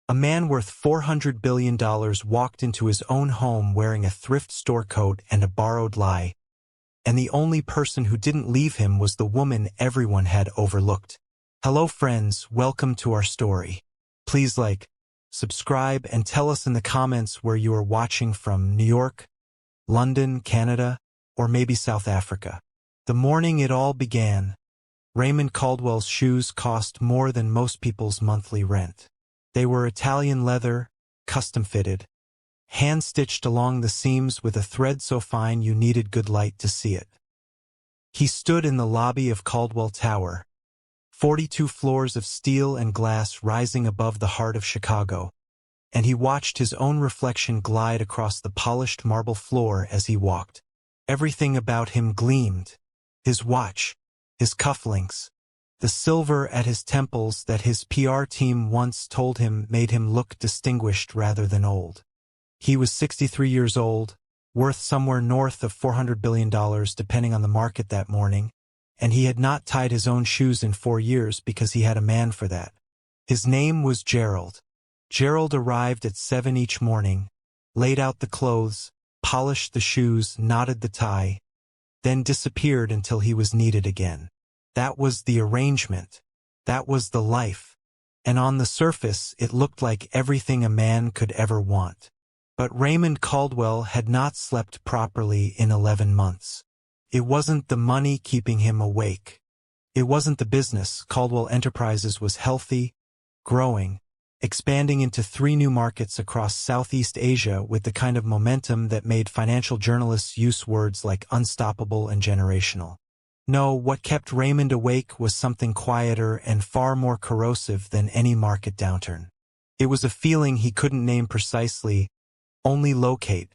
A man worth $400 billion walked into his own home wearing a thrift store coat and a borrowed lie, and the only person who didn't leave him was the woman everyone had overlooked. Hello friends, welcome to our story. Please like, subscribe, and tell us in the comments where you are watching from: New York, London, Canada, or maybe South Africa. The morning it all began, Raymond Caldwell's shoes cost more than most people's monthly rent. They were Italian leather, custom-fitted, hand-stitched along the seams with a thread so fine you needed good light to see it. He stood in the lobby of Caldwell Tower, 42 floors of steel and glass rising above the heart of Chicago, and he watched his own reflection glide across the polished marble floor as he walked. Everything about him gleamed: his watch, his cufflinks, the silver at his temples that his PR team once told him made him look distinguished rather than old. He was 63 years old, worth somewhere north of $400 billion depending on the market that morning, and he had not tied his own shoes in 4 years because he had a man for that. His name was Gerald. Gerald arrived at 7 each morning, laid out the clothes, polished the shoes, knotted the tie, then disappeared until he was needed again. That was the arrangement. That was the life. And on the surface, it looked like everything a man could ever want. But Raymond Caldwell had not slept properly in 11 months. It wasn't the money keeping him awake. It wasn't the business. Caldwell Enterprises was healthy, growing, expanding into 3 new markets across Southeast Asia with the kind of momentum that made financial journalists use words like unstoppable and generational. No, what kept Raymond awake was something quieter and far more corrosive than any market downturn. It was a feeling he couldn't name precisely, only locate.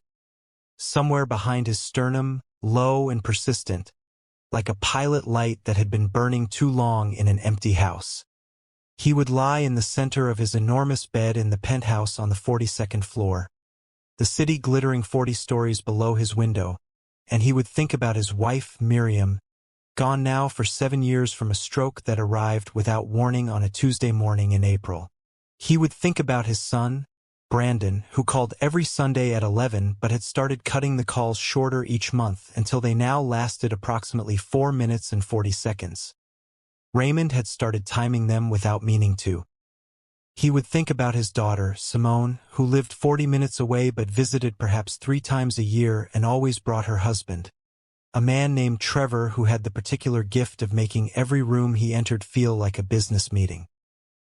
Somewhere behind his sternum, low and persistent, like a pilot light that had been burning too long in an empty house. He would lie in the center of his enormous bed in the penthouse on the 42nd floor, the city glittering 40 stories below his window, and he would think about his wife, Miriam, gone now for 7 years from a stroke that arrived without warning on a Tuesday morning in April. He would think about his son, Brandon, who called every Sunday at 11 but had started cutting the calls shorter each month until they now lasted approximately 4 minutes and 40 seconds. Raymond had started timing them without meaning to. He would think about his daughter, Simone, who lived 40 minutes away but visited perhaps 3 times a year and always brought her husband, a man named Trevor who had the particular gift of making every room he entered feel like a business meeting.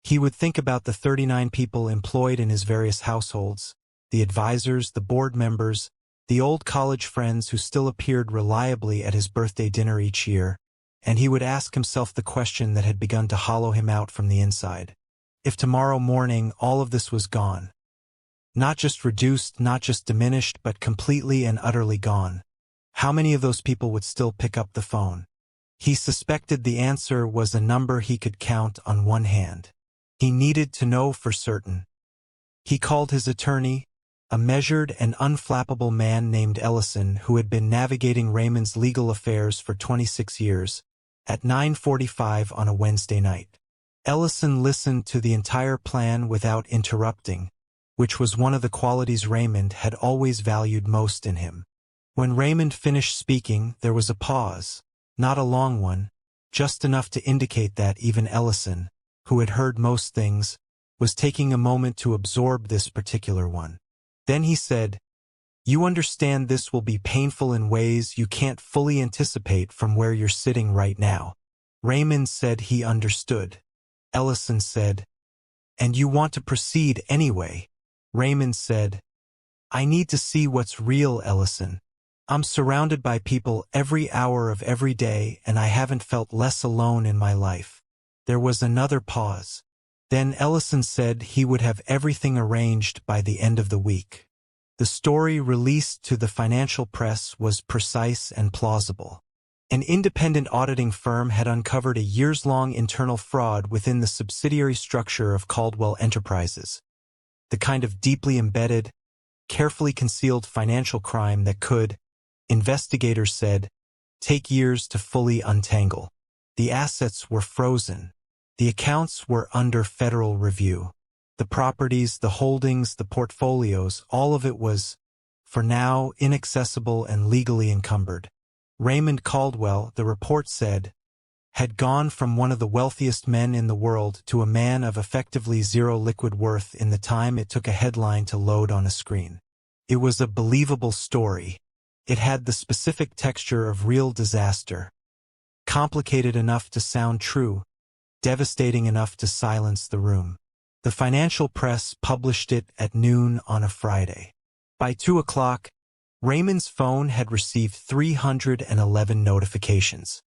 He would think about the 39 people employed in his various households, the advisors, the board members, the old college friends who still appeared reliably at his birthday dinner each year, and he would ask himself the question that had begun to hollow him out from the inside. If tomorrow morning all of this was gone, not just reduced, not just diminished, but completely and utterly gone, how many of those people would still pick up the phone? He suspected the answer was a number he could count on one hand. He needed to know for certain. He called his attorney, a measured and unflappable man named Ellison who had been navigating Raymond's legal affairs for 26 years, at 9:45 on a Wednesday night. Ellison listened to the entire plan without interrupting, which was one of the qualities Raymond had always valued most in him. When Raymond finished speaking, there was a pause, not a long one, just enough to indicate that even Ellison, who had heard most things, was taking a moment to absorb this particular one. Then he said, "You understand this will be painful in ways you can't fully anticipate from where you're sitting right now." Raymond said he understood. Ellison said, "And you want to proceed anyway?" Raymond said, "I need to see what's real, Ellison. I'm surrounded by people every hour of every day, and I haven't felt less alone in my life." There was another pause. Then Ellison said he would have everything arranged by the end of the week. The story released to the financial press was precise and plausible. An independent auditing firm had uncovered a years-long internal fraud within the subsidiary structure of Caldwell Enterprises, the kind of deeply embedded, carefully concealed financial crime that could, investigators said, take years to fully untangle. The assets were frozen. The accounts were under federal review. The properties, the holdings, the portfolios, all of it was, for now, inaccessible and legally encumbered. Raymond Caldwell, the report said, had gone from one of the wealthiest men in the world to a man of effectively zero liquid worth in the time it took a headline to load on a screen. It was a believable story. It had the specific texture of real disaster. Complicated enough to sound true, devastating enough to silence the room. The financial press published it at noon on a Friday. By 2 o'clock, Raymond's phone had received 311 notifications.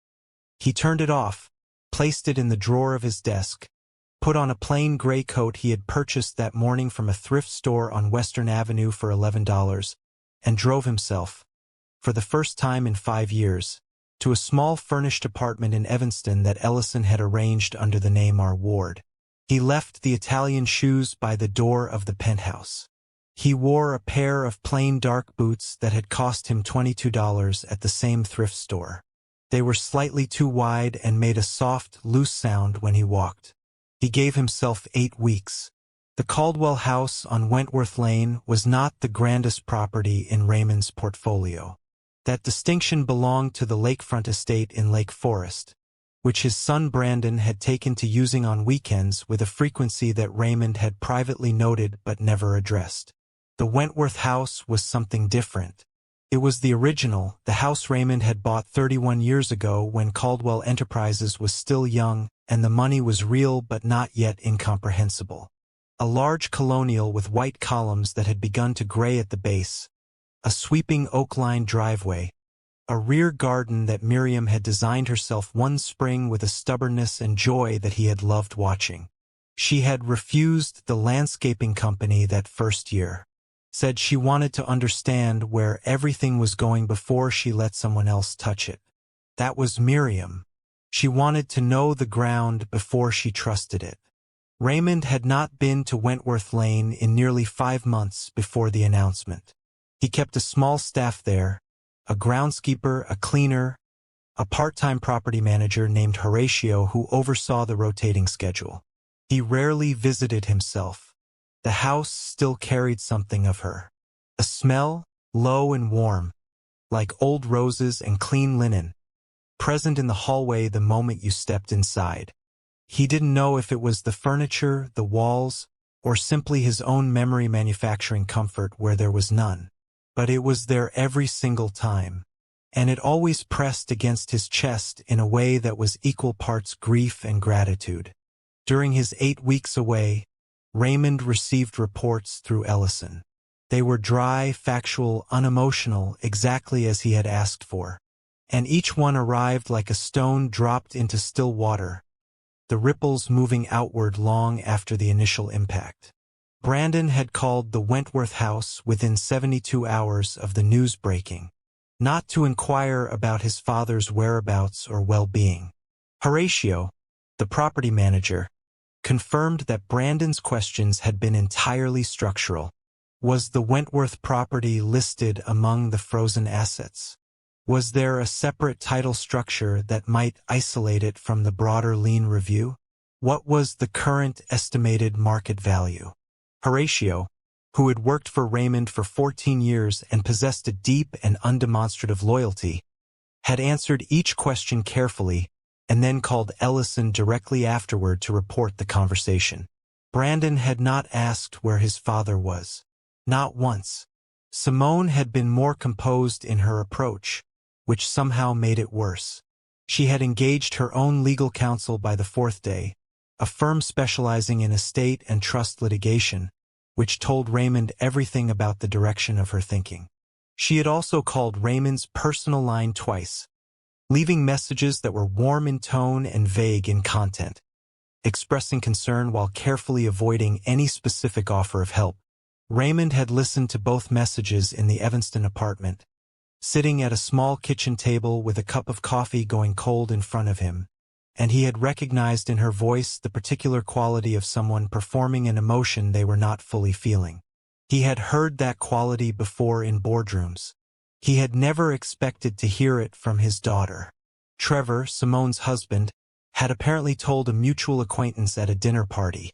He turned it off, placed it in the drawer of his desk, put on a plain gray coat he had purchased that morning from a thrift store on Western Avenue for $11, and drove himself, for the first time in 5 years, to a small furnished apartment in Evanston that Ellison had arranged under the name R. Ward. He left the Italian shoes by the door of the penthouse. He wore a pair of plain dark boots that had cost him $22 at the same thrift store. They were slightly too wide and made a soft, loose sound when he walked. He gave himself 8 weeks. The Caldwell house on Wentworth Lane was not the grandest property in Raymond's portfolio. That distinction belonged to the lakefront estate in Lake Forest, which his son Brandon had taken to using on weekends with a frequency that Raymond had privately noted but never addressed. The Wentworth house was something different. It was the original, the house Raymond had bought 31 years ago when Caldwell Enterprises was still young and the money was real but not yet incomprehensible. A large colonial with white columns that had begun to gray at the base, a sweeping oak-lined driveway, a rear garden that Miriam had designed herself one spring with a stubbornness and joy that he had loved watching. She had refused the landscaping company that first year. Said she wanted to understand where everything was going before she let someone else touch it. That was Miriam. She wanted to know the ground before she trusted it. Raymond had not been to Wentworth Lane in nearly 5 months before the announcement. He kept a small staff there, a groundskeeper, a cleaner, a part-time property manager named Horatio who oversaw the rotating schedule. He rarely visited himself. The house still carried something of her. A smell, low and warm, like old roses and clean linen, present in the hallway the moment you stepped inside. He didn't know if it was the furniture, the walls, or simply his own memory manufacturing comfort where there was none. But it was there every single time, and it always pressed against his chest in a way that was equal parts grief and gratitude. During his 8 weeks away, Raymond received reports through Ellison. They were dry, factual, unemotional, exactly as he had asked for. And each one arrived like a stone dropped into still water, the ripples moving outward long after the initial impact. Brandon had called the Wentworth house within 72 hours of the news breaking, not to inquire about his father's whereabouts or well-being. Horatio, the property manager, confirmed that Brandon's questions had been entirely structural. Was the Wentworth property listed among the frozen assets? Was there a separate title structure that might isolate it from the broader lien review? What was the current estimated market value? Horatio, who had worked for Raymond for 14 years and possessed a deep and undemonstrative loyalty, had answered each question carefully and then called Ellison directly afterward to report the conversation. Brandon had not asked where his father was. Not once. Simone had been more composed in her approach, which somehow made it worse. She had engaged her own legal counsel by the 4th day, a firm specializing in estate and trust litigation, which told Raymond everything about the direction of her thinking. She had also called Raymond's personal line twice, leaving messages that were warm in tone and vague in content, expressing concern while carefully avoiding any specific offer of help. Raymond had listened to both messages in the Evanston apartment, sitting at a small kitchen table with a cup of coffee going cold in front of him, and he had recognized in her voice the particular quality of someone performing an emotion they were not fully feeling. He had heard that quality before in boardrooms. He had never expected to hear it from his daughter. Trevor, Simone's husband, had apparently told a mutual acquaintance at a dinner party.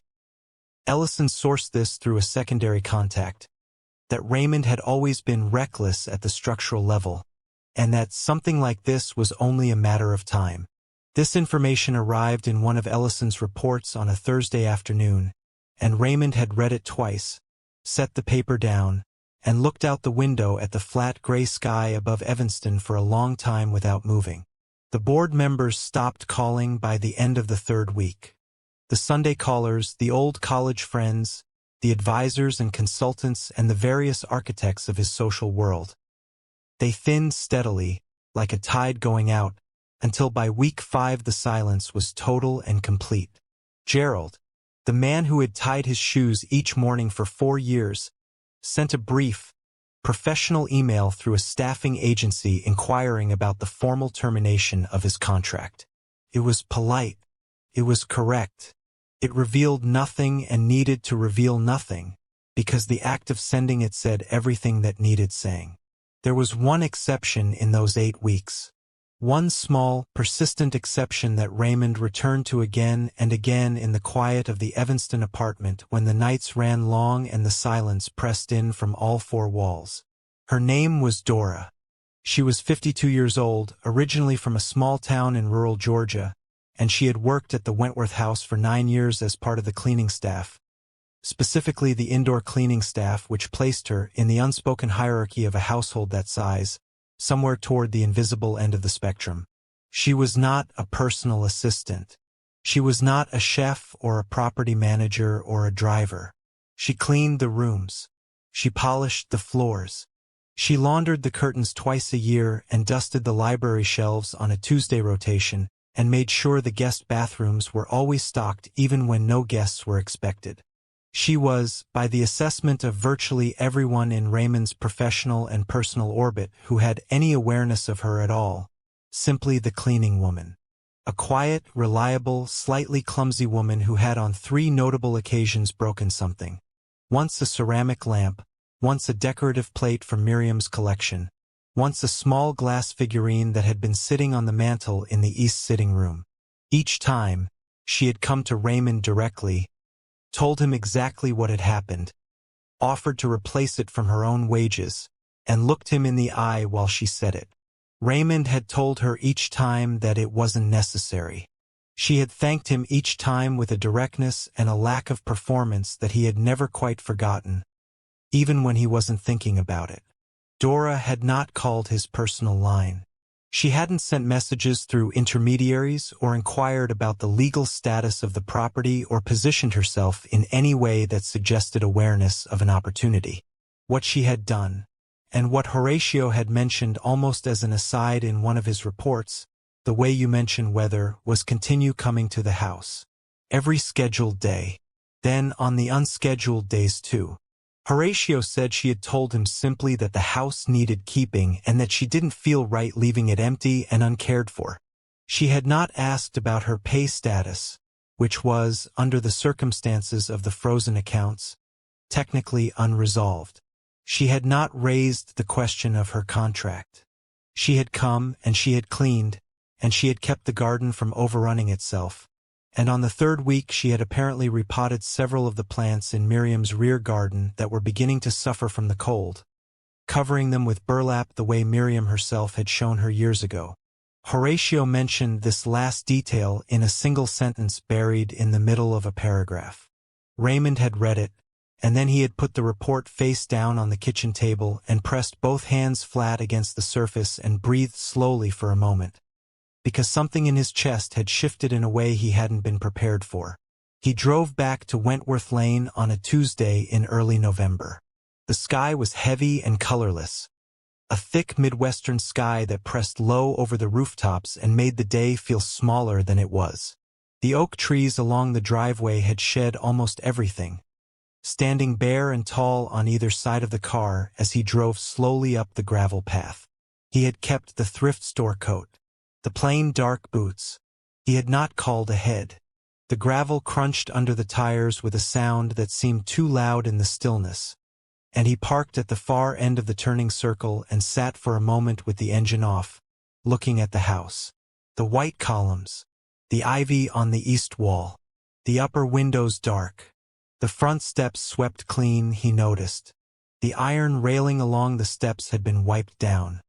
Ellison sourced this through a secondary contact, that Raymond had always been reckless at the structural level, and that something like this was only a matter of time. This information arrived in one of Ellison's reports on a Thursday afternoon, and Raymond had read it twice, set the paper down, and looked out the window at the flat gray sky above Evanston for a long time without moving. The board members stopped calling by the end of the third week. The Sunday callers, the old college friends, the advisors and consultants and the various architects of his social world. They thinned steadily, like a tide going out, until by week 5 the silence was total and complete. Gerald, the man who had tied his shoes each morning for 4 years, sent a brief, professional email through a staffing agency inquiring about the formal termination of his contract. It was polite. It was correct. It revealed nothing and needed to reveal nothing, because the act of sending it said everything that needed saying. There was one exception in those 8 weeks. One small, persistent exception that Raymond returned to again and again in the quiet of the Evanston apartment when the nights ran long and the silence pressed in from all 4 walls. Her name was Dora. She was 52 years old, originally from a small town in rural Georgia, and she had worked at the Wentworth house for 9 years as part of the cleaning staff, specifically the indoor cleaning staff, which placed her in the unspoken hierarchy of a household that size, somewhere toward the invisible end of the spectrum. She was not a personal assistant. She was not a chef or a property manager or a driver. She cleaned the rooms. She polished the floors. She laundered the curtains twice a year and dusted the library shelves on a Tuesday rotation and made sure the guest bathrooms were always stocked even when no guests were expected. She was, by the assessment of virtually everyone in Raymond's professional and personal orbit who had any awareness of her at all, simply the cleaning woman. A quiet, reliable, slightly clumsy woman who had on 3 notable occasions broken something. Once a ceramic lamp, once a decorative plate from Miriam's collection, once a small glass figurine that had been sitting on the mantel in the east sitting room. Each time, she had come to Raymond directly, told him exactly what had happened, offered to replace it from her own wages, and looked him in the eye while she said it. Raymond had told her each time that it wasn't necessary. She had thanked him each time with a directness and a lack of performance that he had never quite forgotten, even when he wasn't thinking about it. Dora had not called his personal line. She hadn't sent messages through intermediaries or inquired about the legal status of the property or positioned herself in any way that suggested awareness of an opportunity. What she had done, and what Horatio had mentioned almost as an aside in one of his reports, the way you mention weather, was continue coming to the house. Every scheduled day. Then on the unscheduled days too. Horatio said she had told him simply that the house needed keeping and that she didn't feel right leaving it empty and uncared for. She had not asked about her pay status, which was, under the circumstances of the frozen accounts, technically unresolved. She had not raised the question of her contract. She had come and she had cleaned, and she had kept the garden from overrunning itself. And on the 3rd week she had apparently repotted several of the plants in Miriam's rear garden that were beginning to suffer from the cold, covering them with burlap the way Miriam herself had shown her years ago. Horatio mentioned this last detail in a single sentence buried in the middle of a paragraph. Raymond had read it, and then he had put the report face down on the kitchen table and pressed both hands flat against the surface and breathed slowly for a moment, because something in his chest had shifted in a way he hadn't been prepared for. He drove back to Wentworth Lane on a Tuesday in early November. The sky was heavy and colorless, a thick Midwestern sky that pressed low over the rooftops and made the day feel smaller than it was. The oak trees along the driveway had shed almost everything, standing bare and tall on either side of the car as he drove slowly up the gravel path. He had kept the thrift store coat, the plain dark boots. He had not called ahead. The gravel crunched under the tires with a sound that seemed too loud in the stillness, and he parked at the far end of the turning circle and sat for a moment with the engine off, looking at the house. The white columns, the ivy on the east wall, the upper windows dark. The front steps swept clean, he noticed. The iron railing along the steps had been wiped down.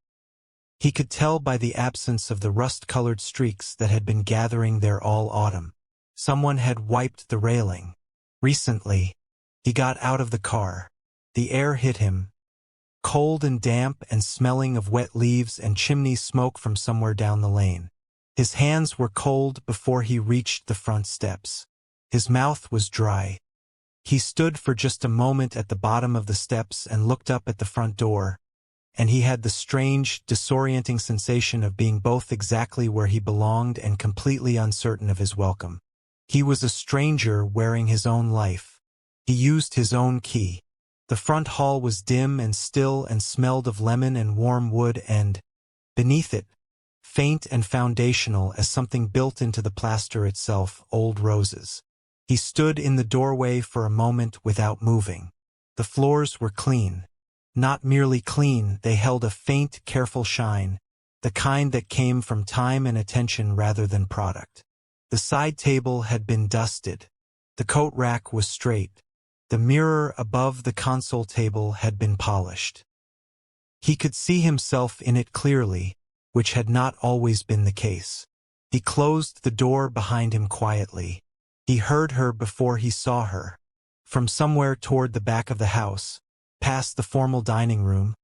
He could tell by the absence of the rust-colored streaks that had been gathering there all autumn. Someone had wiped the railing. Recently. He got out of the car. The air hit him, cold and damp and smelling of wet leaves and chimney smoke from somewhere down the lane. His hands were cold before he reached the front steps. His mouth was dry. He stood for just a moment at the bottom of the steps and looked up at the front door, and he had the strange, disorienting sensation of being both exactly where he belonged and completely uncertain of his welcome. He was a stranger wearing his own life. He used his own key. The front hall was dim and still and smelled of lemon and warm wood and, beneath it, faint and foundational as something built into the plaster itself, old roses. He stood in the doorway for a moment without moving. The floors were clean. Not merely clean, they held a faint, careful shine, the kind that came from time and attention rather than product. The side table had been dusted. The coat rack was straight. The mirror above the console table had been polished. He could see himself in it clearly, which had not always been the case. He closed the door behind him quietly. He heard her before he saw her. From somewhere toward the back of the house, past the formal dining room,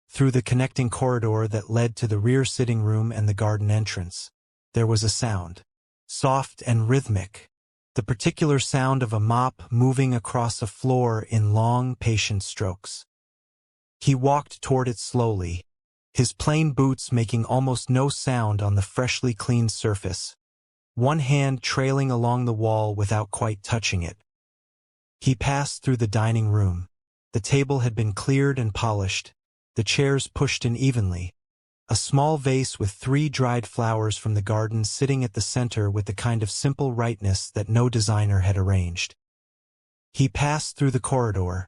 through the connecting corridor that led to the rear sitting room and the garden entrance, there was a sound. Soft and rhythmic. The particular sound of a mop moving across a floor in long, patient strokes. He walked toward it slowly, his plain boots making almost no sound on the freshly cleaned surface, one hand trailing along the wall without quite touching it. He passed through the dining room. The table had been cleared and polished, the chairs pushed in evenly. A small vase with 3 dried flowers from the garden sitting at the center with the kind of simple rightness that no designer had arranged. He passed through the corridor,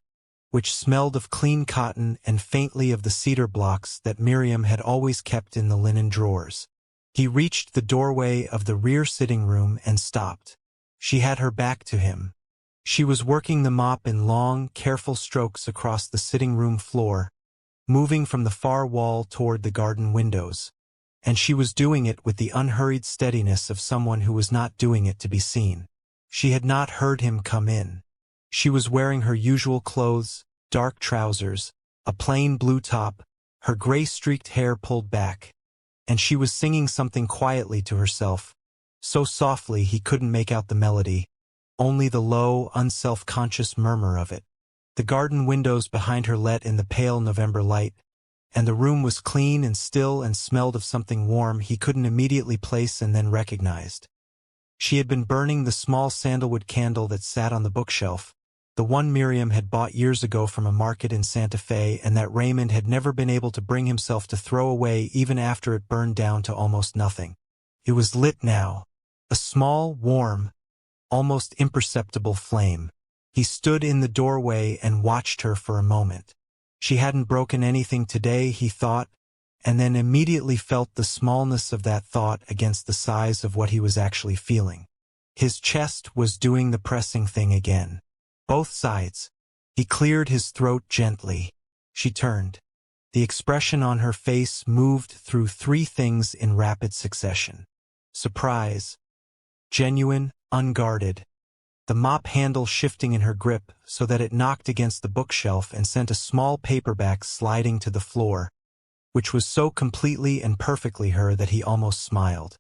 which smelled of clean cotton and faintly of the cedar blocks that Miriam had always kept in the linen drawers. He reached the doorway of the rear sitting room and stopped. She had her back to him. She was working the mop in long, careful strokes across the sitting room floor, moving from the far wall toward the garden windows, and she was doing it with the unhurried steadiness of someone who was not doing it to be seen. She had not heard him come in. She was wearing her usual clothes, dark trousers, a plain blue top, her gray-streaked hair pulled back, and she was singing something quietly to herself, so softly he couldn't make out the melody, only the low, unself-conscious murmur of it. The garden windows behind her let in the pale November light, and the room was clean and still and smelled of something warm he couldn't immediately place and then recognized. She had been burning the small sandalwood candle that sat on the bookshelf, the one Miriam had bought years ago from a market in Santa Fe and that Raymond had never been able to bring himself to throw away even after it burned down to almost nothing. It was lit now, a small, warm, almost imperceptible flame. He stood in the doorway and watched her for a moment. She hadn't broken anything today, he thought, and then immediately felt the smallness of that thought against the size of what he was actually feeling. His chest was doing the pressing thing again. Both sides. He cleared his throat gently. She turned. The expression on her face moved through 3 things in rapid succession. Surprise. Genuine, unguarded. The mop handle shifting in her grip so that it knocked against the bookshelf and sent a small paperback sliding to the floor, which was so completely and perfectly her that he almost smiled.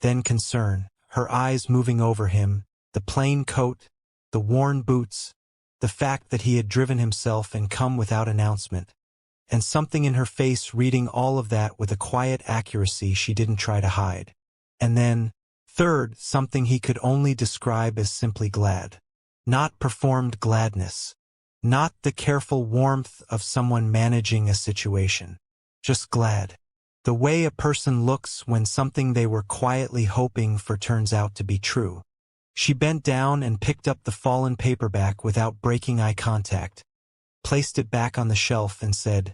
Then concern, her eyes moving over him, the plain coat, the worn boots, the fact that he had driven himself and come without announcement, and something in her face reading all of that with a quiet accuracy she didn't try to hide. And then, third, something he could only describe as simply glad. Not performed gladness. Not the careful warmth of someone managing a situation. Just glad. The way a person looks when something they were quietly hoping for turns out to be true. She bent down and picked up the fallen paperback without breaking eye contact, placed it back on the shelf and said,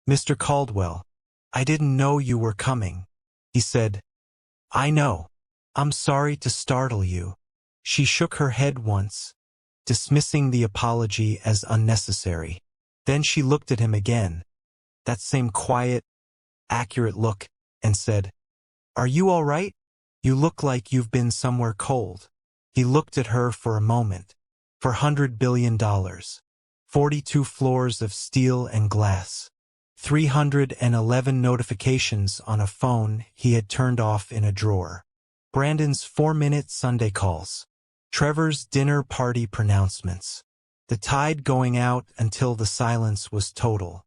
"Mr. Caldwell, I didn't know you were coming." He said, "I know. I'm sorry to startle you." She shook her head once. dismissing the apology as unnecessary. Then she looked at him again, that same quiet, accurate look, and said, "Are you all right? You look like you've been somewhere cold." He looked at her for a moment. For $100 billion. 42 floors of steel and glass. 311 notifications on a phone he had turned off in a drawer. Brandon's 4-minute Sunday calls. Trevor's dinner party pronouncements. The tide going out until the silence was total.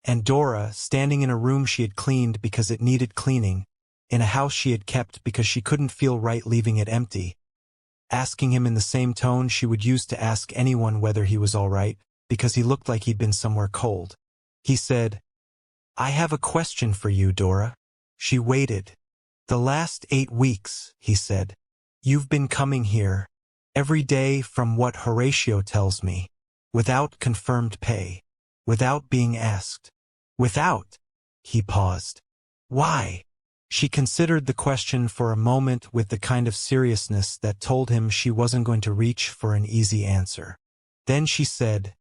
And Dora standing in a room she had cleaned because it needed cleaning, in a house she had kept because she couldn't feel right leaving it empty, asking him in the same tone she would use to ask anyone whether he was all right, because he looked like he'd been somewhere cold. He said, "I have a question for you, Dora." She waited. "The last 8 weeks," he said. "You've been coming here, every day from what Horatio tells me, without confirmed pay, without being asked. Without." He paused. "Why?" She considered the question for a moment with the kind of seriousness that told him she wasn't going to reach for an easy answer. Then she said,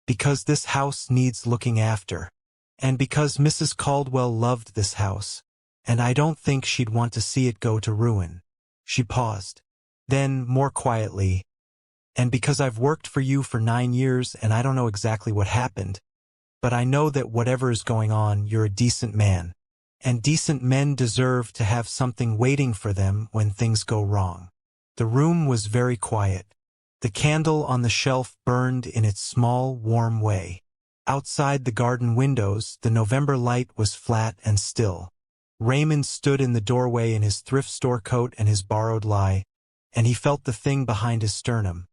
"Because this house needs looking after. And because Mrs. Caldwell loved this house, and I don't think she'd want to see it go to ruin." She paused. Then, more quietly, "And because I've worked for you for 9 years and I don't know exactly what happened, but I know that whatever is going on, you're a decent man. And decent men deserve to have something waiting for them when things go wrong." The room was very quiet. The candle on the shelf burned in its small, warm way. Outside the garden windows, the November light was flat and still. Raymond stood in the doorway in his thrift store coat and his borrowed lie, and he felt the thing behind his sternum.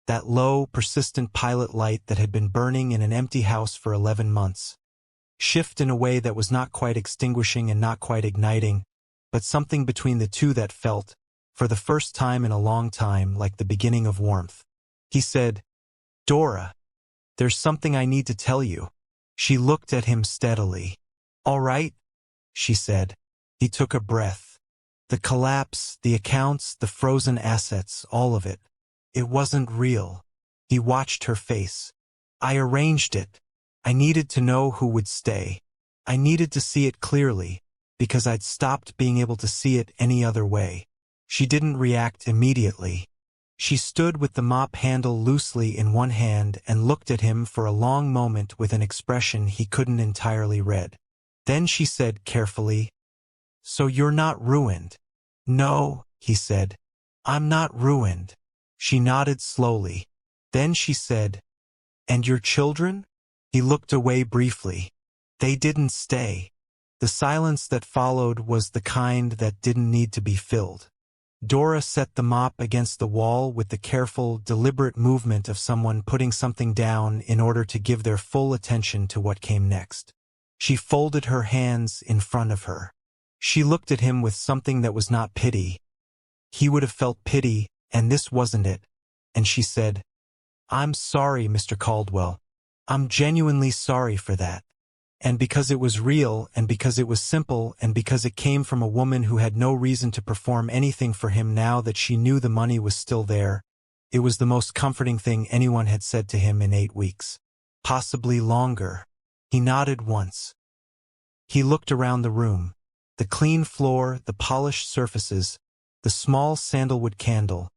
That low, persistent pilot light that had been burning in an empty house for 11 months. Shift in a way that was not quite extinguishing and not quite igniting, but something between the two that felt, for the first time in a long time, like the beginning of warmth. He said, "Dora, there's something I need to tell you." She looked at him steadily. "All right," she said. He took a breath. The collapse, the accounts, the frozen assets, all of it. It wasn't real. He watched her face. "I arranged it. I needed to know who would stay. I needed to see it clearly, because I'd stopped being able to see it any other way." She didn't react immediately. She stood with the mop handle loosely in one hand and looked at him for a long moment with an expression he couldn't entirely read. Then she said carefully, "So you're not ruined?" "No," he said. "I'm not ruined." She nodded slowly. Then she said, "And your children?" He looked away briefly. "They didn't stay." The silence that followed was the kind that didn't need to be filled. Dora set the mop against the wall with the careful, deliberate movement of someone putting something down in order to give their full attention to what came next. She folded her hands in front of her. She looked at him with something that was not pity. He would have felt pity, and this wasn't it. And she said, "I'm sorry, Mr. Caldwell. I'm genuinely sorry for that." And because it was real, and because it was simple, and because it came from a woman who had no reason to perform anything for him now that she knew the money was still there, it was the most comforting thing anyone had said to him in 8 weeks. Possibly longer. He nodded once. He looked around the room. The clean floor, the polished surfaces, the small sandalwood candle,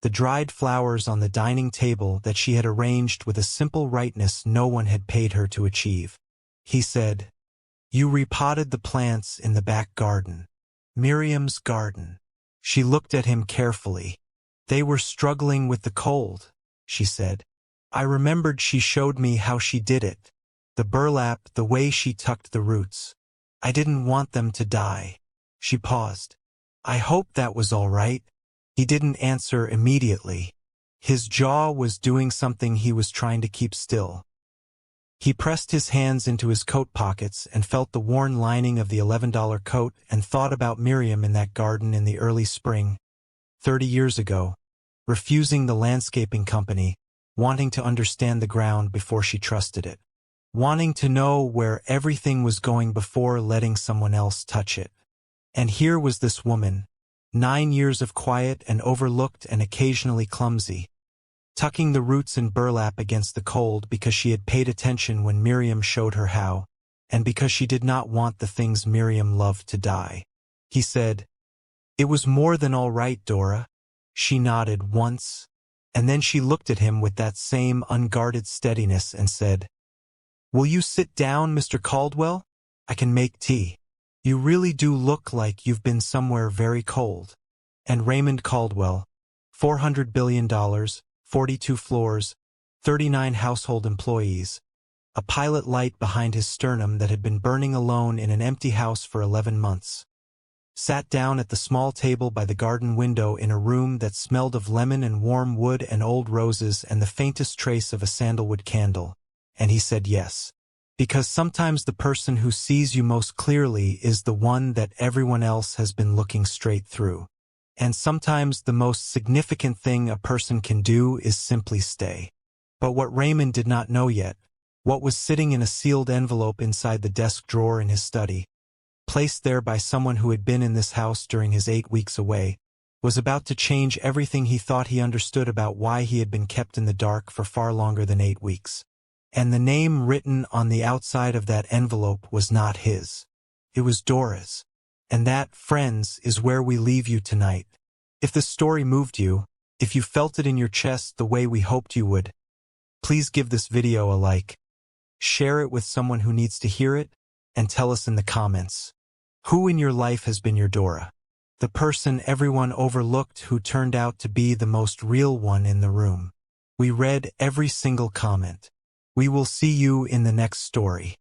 the dried flowers on the dining table that she had arranged with a simple rightness no one had paid her to achieve. He said, "You repotted the plants in the back garden." Miriam's garden. She looked at him carefully. "They were struggling with the cold," she said. "I remembered she showed me how she did it. The burlap, the way she tucked the roots. I didn't want them to die." She paused. "I hope that was all right." He didn't answer immediately. His jaw was doing something he was trying to keep still. He pressed his hands into his coat pockets and felt the worn lining of the $11 coat and thought about Miriam in that garden in the early spring, 30 years ago, refusing the landscaping company, wanting to understand the ground before she trusted it, wanting to know where everything was going before letting someone else touch it. And here was this woman, 9 years of quiet and overlooked and occasionally clumsy, tucking the roots in burlap against the cold because she had paid attention when Miriam showed her how, and because she did not want the things Miriam loved to die. He said, "It was more than all right, Dora." She nodded once, and then she looked at him with that same unguarded steadiness and said, "Will you sit down, Mr. Caldwell? I can make tea. You really do look like you've been somewhere very cold." And Raymond Caldwell, $400 billion, 42 floors, 39 household employees, a pilot light behind his sternum that had been burning alone in an empty house for 11 months, sat down at the small table by the garden window in a room that smelled of lemon and warm wood and old roses and the faintest trace of a sandalwood candle, and he said yes. Because sometimes the person who sees you most clearly is the one that everyone else has been looking straight through. And sometimes the most significant thing a person can do is simply stay. But what Raymond did not know yet, what was sitting in a sealed envelope inside the desk drawer in his study, placed there by someone who had been in this house during his 8 weeks away, was about to change everything he thought he understood about why he had been kept in the dark for far longer than 8 weeks. And the name written on the outside of that envelope was not his. It was Dora's. And that, friends, is where we leave you tonight. If this story moved you, if you felt it in your chest the way we hoped you would, please give this video a like, share it with someone who needs to hear it, and tell us in the comments. Who in your life has been your Dora? The person everyone overlooked who turned out to be the most real one in the room. We read every single comment. We will see you in the next story.